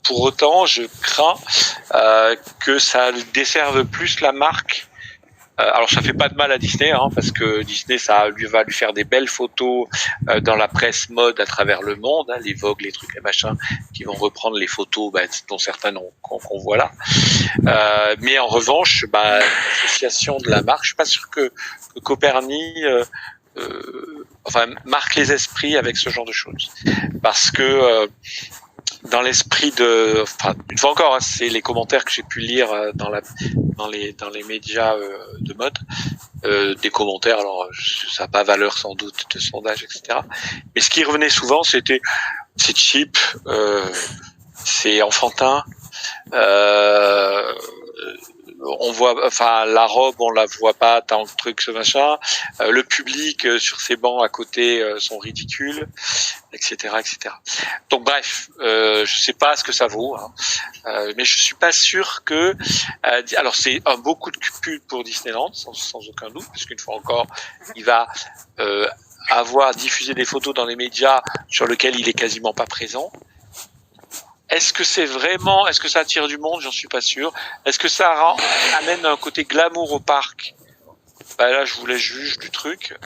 pour autant, je crains que ça desserve plus la marque. Alors ça fait pas de mal à Disney, hein, parce que Disney, ça va lui faire des belles photos dans la presse mode à travers le monde, hein, les Vogue, les trucs, les machins, qui vont reprendre les photos dont certaines qu'on voit là. Mais en revanche, l'association de la marque, je suis pas sûr que Copernic marque les esprits avec ce genre de choses, parce que dans l'esprit de, une fois encore, hein, c'est les commentaires que j'ai pu lire dans les médias de mode, des commentaires. Alors, ça n'a pas valeur sans doute de sondage, etc. Mais ce qui revenait souvent, c'était c'est cheap, c'est enfantin. On voit, la robe, on la voit pas tant que truc, ce machin. Le public sur ces bancs à côté sont ridicules, etc., etc. Donc bref, je sais pas ce que ça vaut, hein. Mais je suis pas sûr que. Alors c'est un beau coup de pub pour Disneyland, sans aucun doute, parce qu'une fois encore, il va avoir diffusé des photos dans les médias sur lesquels il est quasiment pas présent. Est-ce que ça attire du monde? J'en suis pas sûr. Est-ce que ça amène un côté glamour au parc? Là, je vous laisse juge du truc.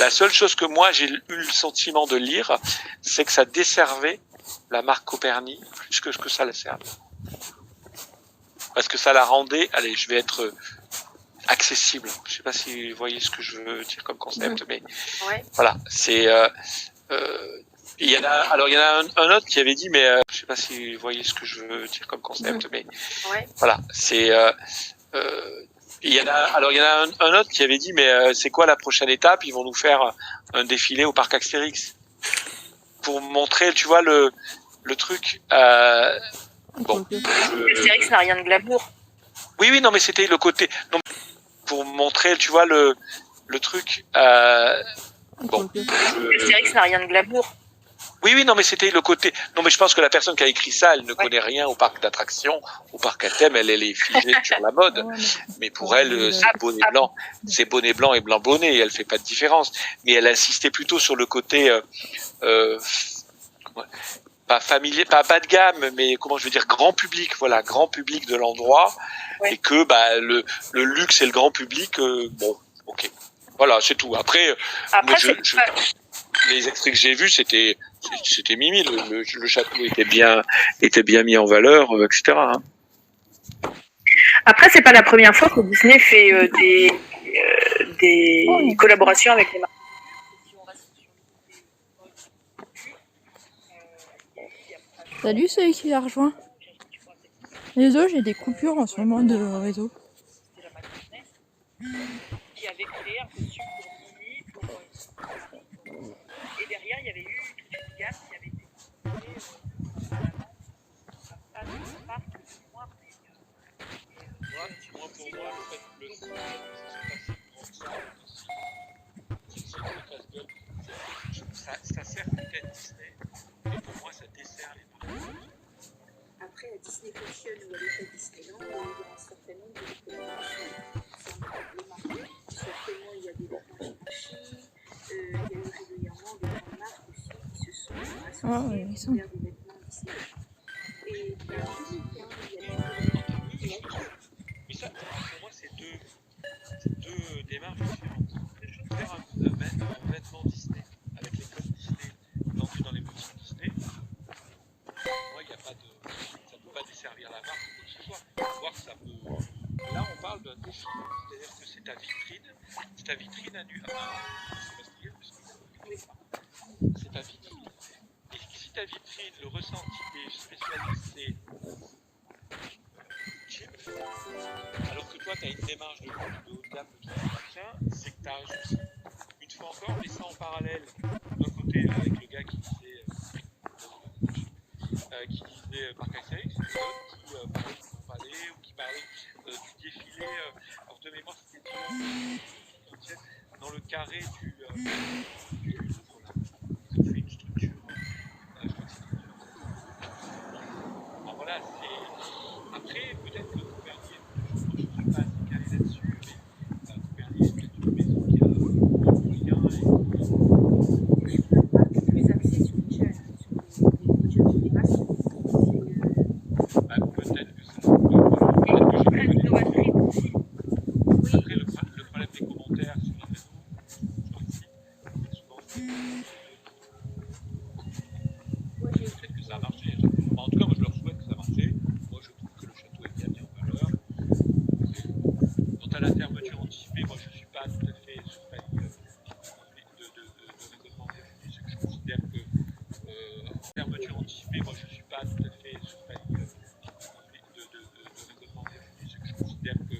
La seule chose que moi, j'ai eu le sentiment de lire, c'est que ça desservait la marque Copernic plus que ce que ça la servait. Parce que ça la rendait, allez, je vais être accessible. Je sais pas si vous voyez ce que je veux dire comme concept, mais ouais. Voilà, c'est... il y en a un autre qui avait dit, mais je sais pas si vous voyez ce que je veux dire comme concept, mais ouais. Voilà, c'est il y en a un autre qui avait dit, mais c'est quoi la prochaine étape? Ils vont nous faire un défilé au parc Astérix pour montrer, tu vois, le truc. Bon, Astérix n'a rien de glamour. Oui, non, mais c'était le côté. Non, pour montrer, tu vois, le truc. Bon. Astérix n'a rien de glamour. Oui, non, mais c'était le côté. Non, mais je pense que la personne qui a écrit ça, elle ne connaît rien au parc d'attractions, au parc à thème, elle est figée sur la mode. Mais pour elle, c'est bonnet blanc et blanc bonnet, elle fait pas de différence. Mais elle insistait plutôt sur le côté pas familier, pas de gamme, mais comment je veux dire, grand public, voilà, grand public de l'endroit, ouais. Et que le luxe et le grand public, bon, ok, voilà, c'est tout. Après moi, les extraits que j'ai vus, c'était mimi, le château était bien mis en valeur, etc. Hein. Après, c'est pas la première fois que Disney fait des collaborations avec les marques. Salut celui qui a rejoint. Désolé, j'ai des coupures en ce moment de réseau. Qui avait créé un costume pour Minnie, et derrière il y avait eu toute une gamme qui avait été créée à ce parc du mois. Moi, pour moi, le fait que le c'est ça sert peut-être Disney, mais pour moi ça dessert les marques. Après, à Disney Fashion ou à l'État Disneyland, il y a un certain nombre de collaborations. Certainement, il y a des vêtements Givenchy, il y a eu régulièrement des grandes marques aussi qui se sont associées pour faire des vêtements Disney. Et il y a un public, il y a mais ça, pour moi, c'est deux démarches différentes. Faire un vêtement Disney avec les codes Disney vendus dans les boutiques Disney, moi, il n'y a pas de... ça ne peut pas desservir la marque ou quoi que ce soit. Voir ça peut... Là, on parle d'un défi. C'est-à-dire que c'est ta vitrine annuelle. C'est ta vitrine. Et si ta vitrine, le ressenti des spécialistes, c'est cheap, alors que toi, tu as une démarche de haut de gamme de ton machin, c'est que tu as juste, une fois encore, mais ça en parallèle, d'un côté, avec le gars qui disait Parc Astérix, qui parlait du palais ou qui parlait du défilé, alors de mémoire, c'était dans le carré du Louvre, là. Ils ont fait une structure, je crois que c'était alors voilà, c'est... Après, peut-être que Copernic, je ne suis pas assez calé là-dessus, mais Copernic, c'est peut-être une maison qui a plus axée sur les jeunes, sur les jeunes générations. ça a marché. En tout cas, moi je leur souhaite que ça a marché. Moi je trouve que le château est bien mis en valeur. Quant à la fermeture anticipée, moi je ne suis pas tout à fait sur la ligne de raisonnement des juges. Je considère que fermeture anticipée, moi je ne suis pas tout à fait sur la ligne de raisonnement des juges. Je considère que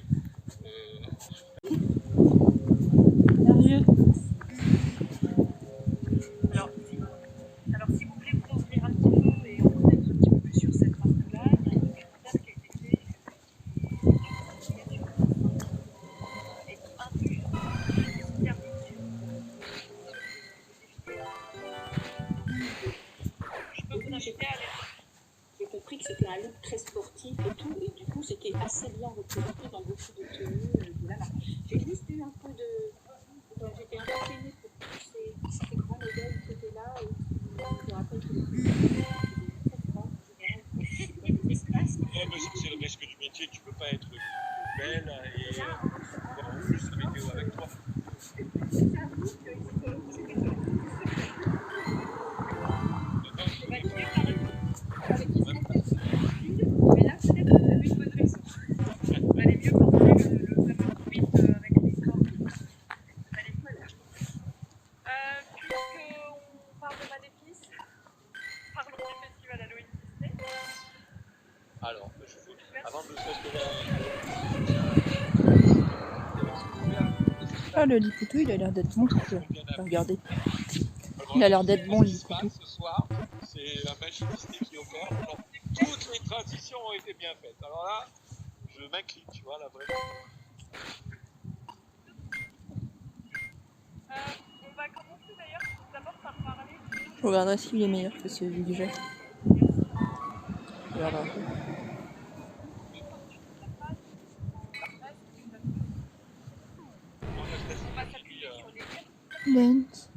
Alors, si vous voulez vous ouvrir un petit peu et on connaître un petit peu plus sur cette marque-là, il y a un documentaire qui a été fait et qui inclut super Je peux vous inviter à aller. J'ai compris que c'était un look très sportif et tout, et du coup c'était assez bien représenté dans beaucoup de tenues de la marque. J'ai juste eu un peu de... J'étais un peu gênée pour tous ces grands modèles qui étaient là, et je me rappelle que c'est le risque du métier, tu peux pas être belle et avoir en plus la météo avec toi. Mais là, peut-être que vous avez une bonne raison. Vous allez mieux porter le fameux tweet avec les corps de l'école. Puisqu'on parle de Maléfice, parlons du festival Halloween Disney. Alors, avant de Ah, le lipoutou, il a l'air d'être bon. Regardez. Il a l'air d'être bon, le lipoutou. Ce soir, c'est la magie Disney qui opère. Alors, toutes les transitions ont été bien faites. Alors là, je m'incline, tu vois, là, vraiment. On va commencer d'ailleurs d'abord par parler. Je regarderai s'il est meilleur que celui que j'ai. Je regarderai. Dance.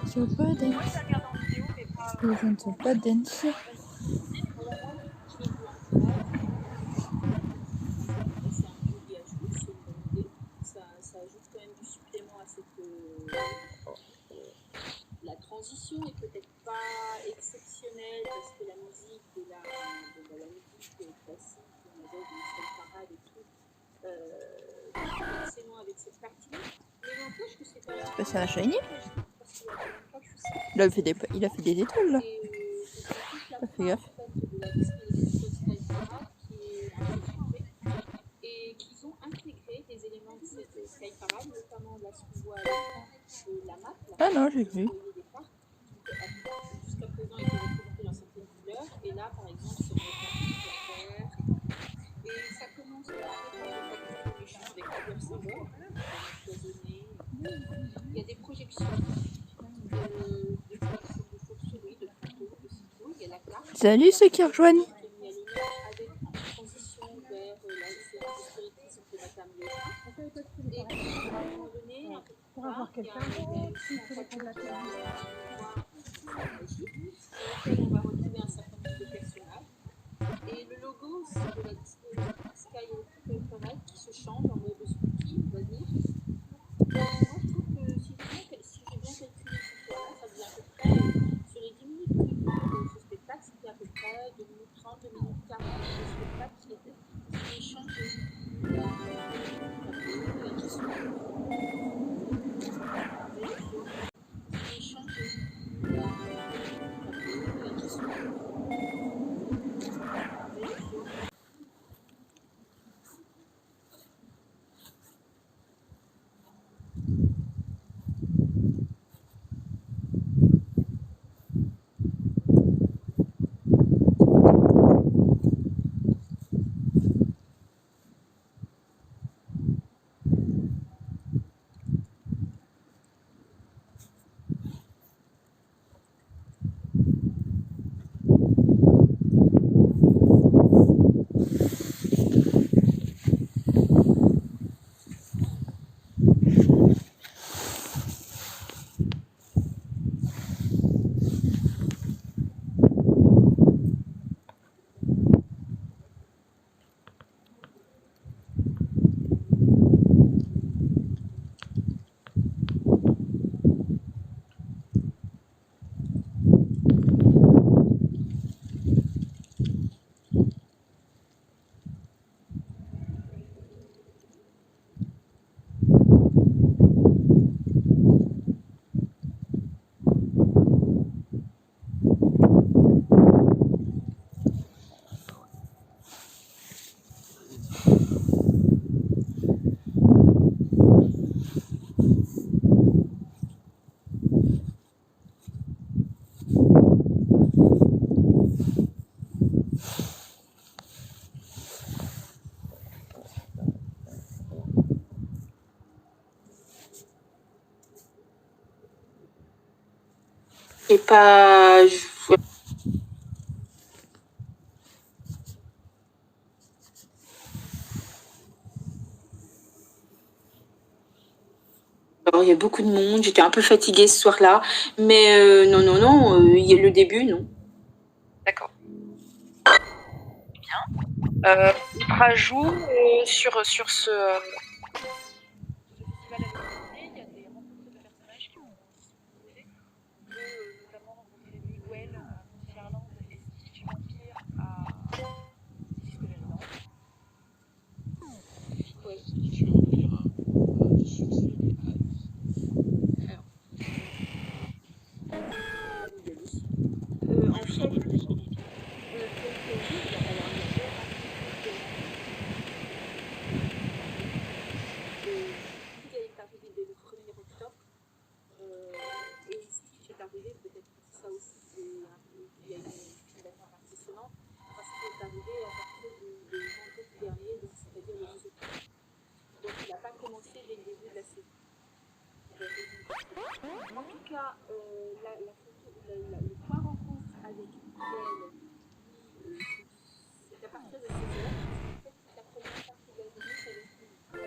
So pas dance. Moi, je la regarde en vidéo, mais pas. Les gens ne sont pas dance. c'est un peu gageeux, c'est une bonne idée. Ça ajoute quand même du supplément à cette... La transition est peut-être pas exceptionnelle parce que la musique de la musique classique, on avait une seule parade et tout, forcément avec cette partie-là. Mais n'empêche que c'est quand même... C'est pas ça la shiny? Parce qu'il y a quand même pas que ça. Là, il a fait des étoiles là. Pas fait gaffe. de la Disney Sky Parade qui est un peu changée et qu'ils ont intégré des éléments de cette Sky Parade, notamment là ce qu'on voit à l'écran de la map. Ah non, j'ai vu. Jusqu'à présent, il était représenté dans certaines couleurs et là, par exemple, c'est en vert. Et ça commence à faire des champs avec plusieurs symboles, cloisonnés. Il y a des projections de chauves-souris, de photos, de citrouilles. Il y a la carte. Salut ceux qui rejoignent. Avec une transition vers la séance de spiritisme de Madame Léa. Et à un moment donné, pour avoir quelqu'un qui fait la télévision, on va retrouver un certain nombre de personnages. Et le logo, c'est de la Disney Sky Parade qui se change en mode spooky, on va dire. Moi, je trouve que si j'ai bien calculé ce soir-là, ça faisait à peu près, sur les 10 minutes de ce spectacle, c'était à peu près 2 minutes 30, 2 minutes 40 de spectacle qui était changé. pas... Alors, il y a beaucoup de monde, j'étais un peu fatiguée ce soir-là, mais non, le début, non. D'accord. Bien. Autre ajout sur ce festival à l'étranger, il y a des rencontres de personnages qui ont été proposées. On peut notamment rencontrer Miguel à Montferland et Stitch Vampire à Discoveryland. En fait, est arrivé dès le 1er octobre. Et ici, c'est arrivé, peut-être ça aussi, il y a une explication participante, parce qu'il est arrivé à partir de vendredi dernier, donc c'est-à-dire le 12 octobre. Donc il n'a pas commencé dès le début de la saison. En tout cas, le point rencontre avec Miguel, c'est à partir de 16h. En fait, la première partie de la journée, ça va être fini. Et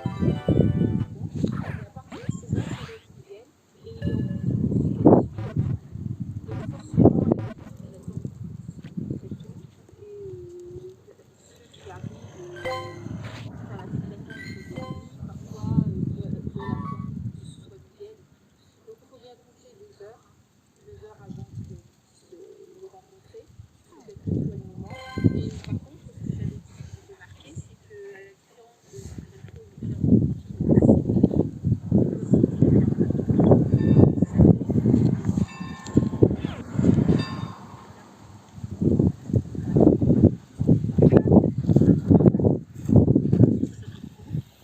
à partir de 16h, ça va être Miguel. Et il y aura donc forcément la tour. Et ceux qui arrivent à la fenêtre, parfois de la famille, que ce soit Miguel. Donc il faut bien compter 2 heures avant de le rencontrer. C'est très bon moment. Et par contre, ce que j'avais remarqué, c'est qu'à la différence de la tour de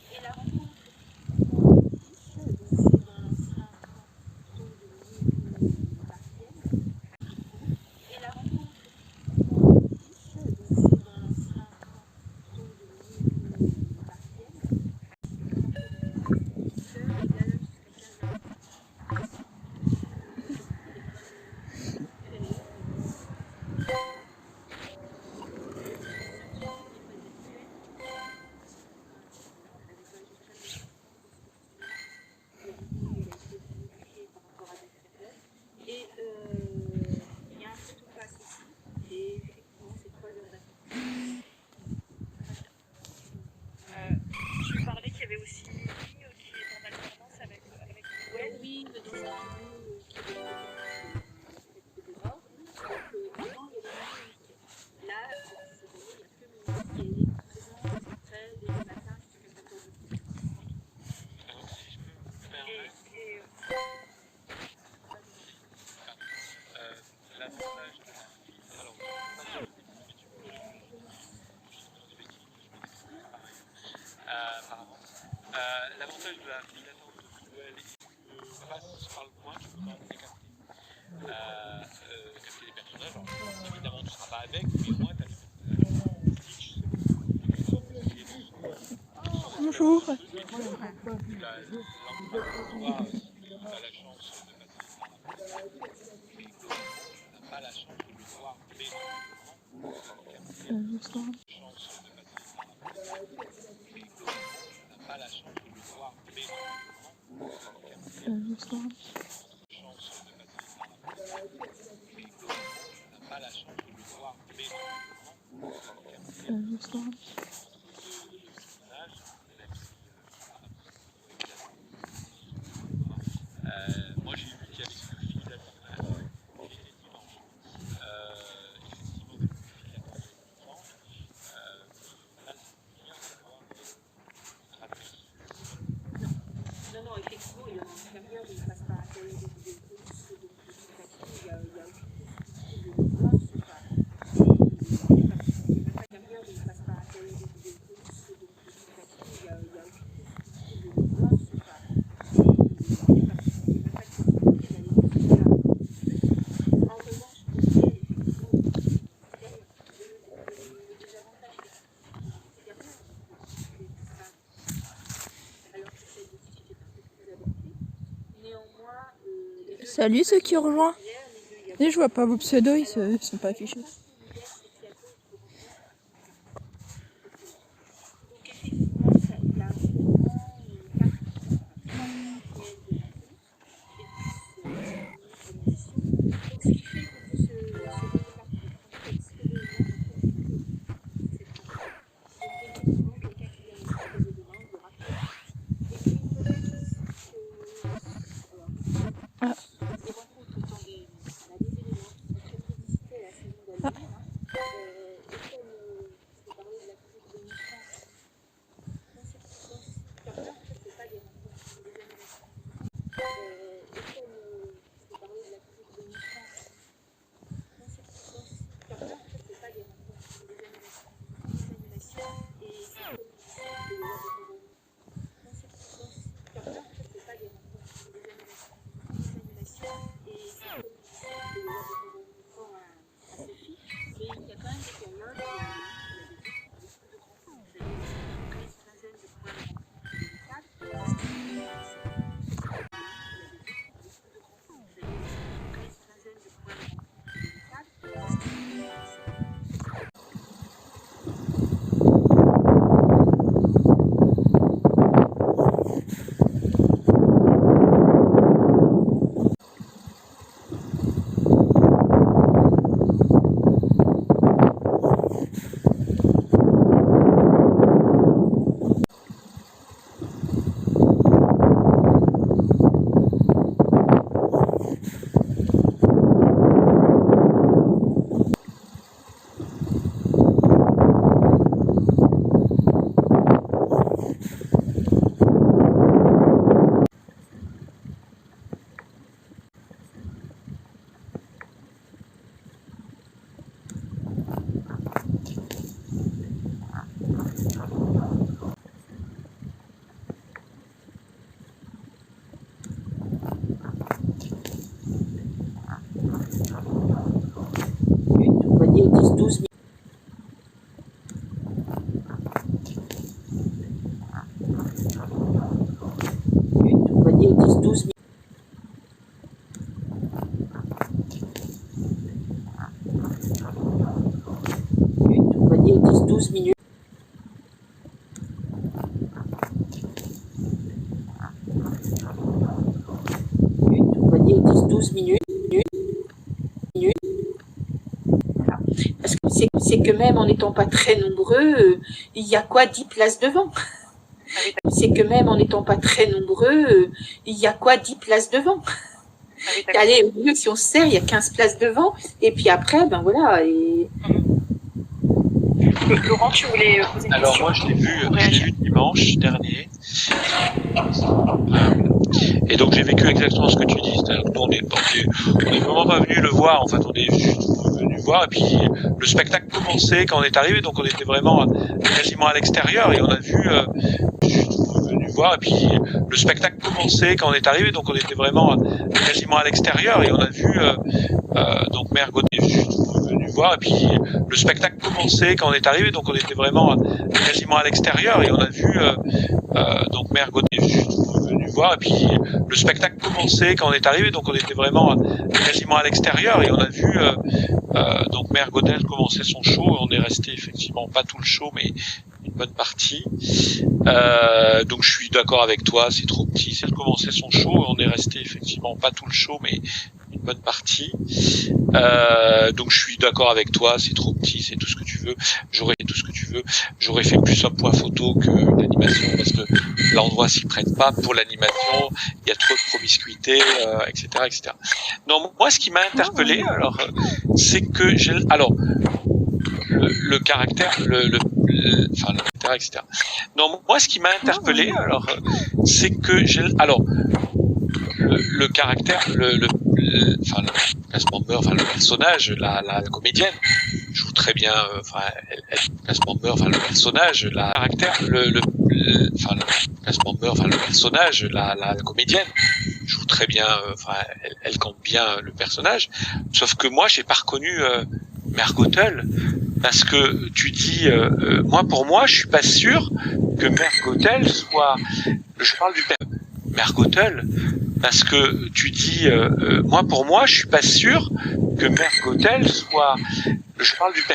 et la rencontre, c'est dans l'ancien camp de Martienne. Et la rencontre, c'est dans l'ancien camp de Martienne. Et il y a un peu de passe ici. Et effectivement, c'est 3 heures d'attente. Tu parlais qu'il y avait aussi une qui est en alternance avec Miguel. Oui, dans un milieu qui est de dehors. Donc, avant, il y avait une là, cette année, il n'y a que Mimi qui est présente très dès le matin jusqu'à 14h. L'avantage de l'avantage de la file d'attente de Noël est que passe par le coin, tu peux quand même les capter les personnages. Alors, évidemment, tu ne seras pas avec, mais au moins tu as Stitch. Bonjour. Tu as la chance de passer par pas la chance de le voir, mais pas la chance de le voir, mais pas la chance de le voir, moi j'ai vu qu'il y avait ce fil d'attente qui était dimanche. Effectivement, le fil d'attente dimanche. Là, c'est bien de voir Non, effectivement, il y a une période où il ne passe pas à la télé des vidéos de police, donc de toute façon, il y a aucune possibilité de le voir, c'est pas. Il n'y a pas de période où il ne passe pas à la télé des vidéos de police, donc de toute façon, il n'y a aucune possibilité de le voir, c'est pas. Il n'y a pas de possibilité d'aller jusqu'à là. En revanche, pour elle, effectivement, le désavantage, c'est derrière, alors que celle de Stitch est un peu plus adaptée. Néanmoins, Salut ceux qui rejoignent. Et je vois pas vos pseudos, ils sont pas affichés. Donc effectivement, ça, il a actuellement 4 donc ce qui fait qu'on peut se répartir donc quelqu'un qui vient nous proposer demain, on verra plus. Et puis peut-être aussi que Ah. les rencontres étant on a des éléments qui sont très plébiscités à la saison d'Halloween. Et comme je peux parler de la crise de naissance, dans cette période, en fait, c'est pas des rencontres, c'est des annulations. Et comme je peux parler de la crise de naissance, dans cette période, en fait, c'est pas des rencontres, c'est des annulations. Des annulations et c'est comme de la dans cette période, en fait, c'est pas des rencontres, c'est des annulations. Des annulations et c'est comme de la rapport à ces filles. Mais il y a quand même des périodes où il y a beaucoup de rencontres. Vous avez une quinzaine de points de rencontre médicales. Il y a beaucoup de rencontres. Vous avez une quinzaine de points de rencontre médicales. On va dire 10-12 minutes. On va dire 10-12 minutes. On va dire 10-12 minutes. On va dire 10-12 minutes. Voilà. Parce que c'est que même en n'étant pas très nombreux, il y a quoi 10 places devant. C'est que même en n'étant pas très nombreux, il y a quoi 10 places devant. Allez, au mieux si on se sert, il y a 15 places devant, et puis après, ben voilà. Et... Laurent, tu voulais poser une Alors question? moi je l'ai vu dimanche dernier. Et donc j'ai vécu exactement ce que tu dis. C'est-à-dire que nous, on est vraiment pas venu le voir. En fait, on est juste venu voir. Et puis le spectacle commençait quand on est arrivé. Donc on était vraiment quasiment à l'extérieur et on a vu juste venu voir. Et puis le spectacle commençait quand on est arrivé. Donc on était vraiment quasiment à l'extérieur et on a vu donc Mère Godet juste venu voir. Et puis le spectacle commençait quand on est arrivé. Donc on était vraiment quasiment à l'extérieur et on a vu donc Mère Godet juste venu voir. Et puis le spectacle commençait quand on est arrivé. Donc on était vraiment quasiment à l'extérieur et on a vu donc Mère Godel commencer son show. On est resté effectivement pas tout le show, mais une bonne partie. Donc je suis d'accord avec toi, c'est trop petit. C'est de commencer son show. On est resté effectivement pas tout le show, mais une bonne partie. Donc je suis d'accord avec toi, c'est trop petit, c'est tout ce que tu veux. J'aurais fait plus un point photo que l'animation parce que l'endroit s'y prête pas pour l'animation. Il y a trop de promiscuité, etc., etc. Non, moi ce qui m'a interpellé, alors, c'est que le caractère, enfin, le caractère, etc. Non, moi ce qui m'a interpellé, alors, c'est que le caractère, enfin, le Casse Member, enfin, le personnage, la comédienne joue très bien, enfin, Casse Member, enfin, le personnage, la caractère, enfin, le Casse Member, enfin, le personnage, la comédienne joue très bien, enfin, elle compte bien le personnage. Sauf que moi, j'ai pas reconnu Mère Gothel parce que tu dis, pour moi, je suis pas sûr que Mère Gothel soit. Je parle du père Mère Gothel parce que tu dis, pour moi, je suis pas sûr que Mère Gothel soit, je parle du